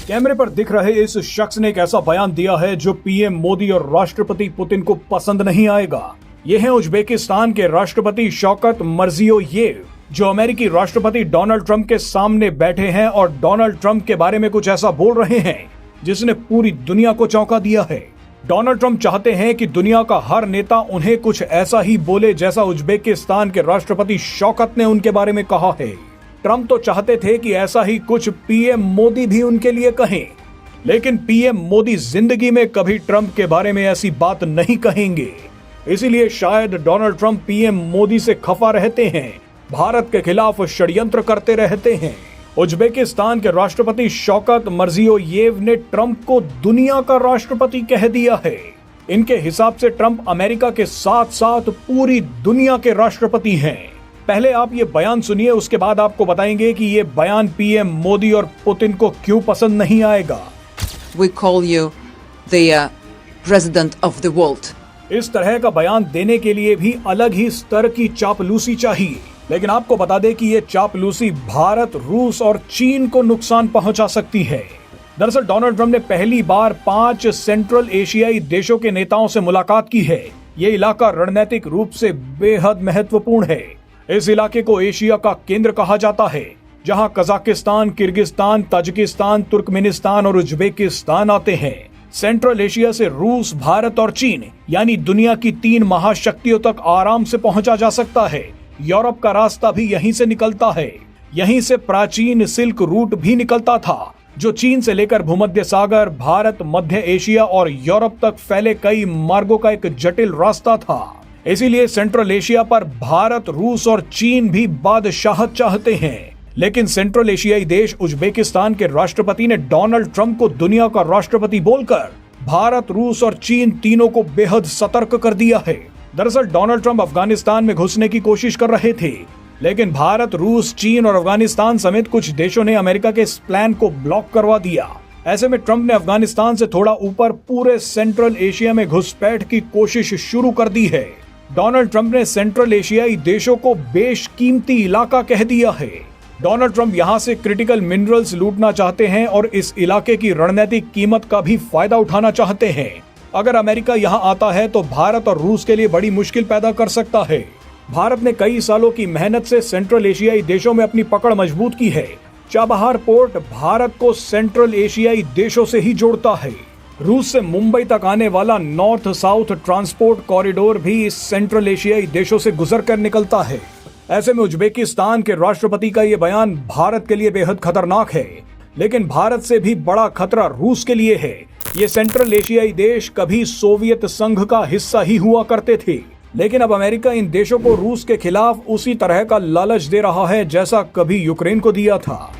कैमरे पर दिख रहे इस शख्स ने एक ऐसा बयान दिया है जो पीएम मोदी और राष्ट्रपति पुतिन को पसंद नहीं आएगा। ये हैं उज्बेकिस्तान के राष्ट्रपति शौकत मिरजियोयेव, जो अमेरिकी राष्ट्रपति डोनाल्ड ट्रंप के सामने बैठे हैं और डोनाल्ड ट्रंप के बारे में कुछ ऐसा बोल रहे हैं जिसने पूरी दुनिया को चौंका दिया है। डोनाल्ड ट्रंप चाहते हैं कि दुनिया का हर नेता उन्हें कुछ ऐसा ही बोले जैसा उज्बेकिस्तान के राष्ट्रपति शौकत ने उनके बारे में कहा है। ट्रंप तो चाहते थे कि ऐसा ही कुछ पीएम मोदी भी उनके लिए कहें, लेकिन पीएम मोदी जिंदगी में कभी ट्रंप के बारे में ऐसी बात नहीं कहेंगे। इसीलिए शायद डोनाल्ड ट्रंप पीएम मोदी से खफा रहते हैं, भारत के खिलाफ षड्यंत्र करते रहते हैं। उज्बेकिस्तान के राष्ट्रपति शौकत मिरजियोयेव ने ट्रंप को दुनिया का राष्ट्रपति कह दिया है। इनके हिसाब से ट्रंप अमेरिका के साथ साथ पूरी दुनिया के राष्ट्रपति हैं। पहले आप ये बयान सुनिए, उसके बाद आपको बताएंगे कि ये बयान पीएम मोदी और पुतिन को क्यों पसंद नहीं आएगा। We call you the president of the world. इस तरह का बयान देने के लिए भी अलग ही स्तर की चापलूसी चाहिए, लेकिन आपको बता दें कि ये चापलूसी भारत, रूस और चीन को नुकसान पहुंचा सकती है। दरअसल डोनाल्ड ट्रंप ने पहली बार 5 सेंट्रल एशियाई देशों के नेताओं से मुलाकात की है। ये इलाका रणनीतिक रूप से बेहद महत्वपूर्ण है। इस इलाके को एशिया का केंद्र कहा जाता है, जहां कजाकिस्तान, किर्गिस्तान, ताजिकिस्तान, तुर्कमेनिस्तान और उज्बेकिस्तान आते हैं। सेंट्रल एशिया से रूस, भारत और चीन यानी दुनिया की 3 महाशक्तियों तक आराम से पहुंचा जा सकता है। यूरोप का रास्ता भी यहीं से निकलता है। यहीं से प्राचीन सिल्क रूट भी निकलता था, जो चीन से लेकर भूमध्य सागर, भारत, मध्य एशिया और यूरोप तक फैले कई मार्गों का एक जटिल रास्ता था। इसीलिए सेंट्रल एशिया पर भारत, रूस और चीन भी बादशाहत चाहते हैं। लेकिन सेंट्रल एशियाई देश उज्बेकिस्तान के राष्ट्रपति ने डोनाल्ड ट्रंप को दुनिया का राष्ट्रपति बोलकर भारत, रूस और चीन तीनों को बेहद सतर्क कर दिया है। दरअसल डोनाल्ड ट्रंप अफगानिस्तान में घुसने की कोशिश कर रहे थे, लेकिन भारत, रूस, चीन और अफगानिस्तान समेत कुछ देशों ने अमेरिका के इस प्लान को ब्लॉक करवा दिया। ऐसे में ट्रंप ने अफगानिस्तान से थोड़ा ऊपर पूरे सेंट्रल एशिया में घुसपैठ की कोशिश शुरू कर दी है। डोनाल्ड ट्रंप ने सेंट्रल एशियाई देशों को बेशकीमती इलाका कह दिया है। डोनाल्ड ट्रंप यहां से क्रिटिकल मिनरल्स लूटना चाहते हैं और इस इलाके की रणनीतिक कीमत का भी फायदा उठाना चाहते हैं। अगर अमेरिका यहां आता है तो भारत और रूस के लिए बड़ी मुश्किल पैदा कर सकता है। भारत ने कई सालों की मेहनत से सेंट्रल एशियाई देशों में अपनी पकड़ मजबूत की है। चाबहार पोर्ट भारत को सेंट्रल एशियाई देशों से ही जोड़ता है। रूस से मुंबई तक आने वाला नॉर्थ साउथ ट्रांसपोर्ट कॉरिडोर भी इस सेंट्रल एशियाई देशों से गुजर कर निकलता है। ऐसे में उज्बेकिस्तान के राष्ट्रपति का ये बयान भारत के लिए बेहद खतरनाक है, लेकिन भारत से भी बड़ा खतरा रूस के लिए है। ये सेंट्रल एशियाई देश कभी सोवियत संघ का हिस्सा ही हुआ करते थे, लेकिन अब अमेरिका इन देशों को रूस के खिलाफ उसी तरह का लालच दे रहा है जैसा कभी यूक्रेन को दिया था।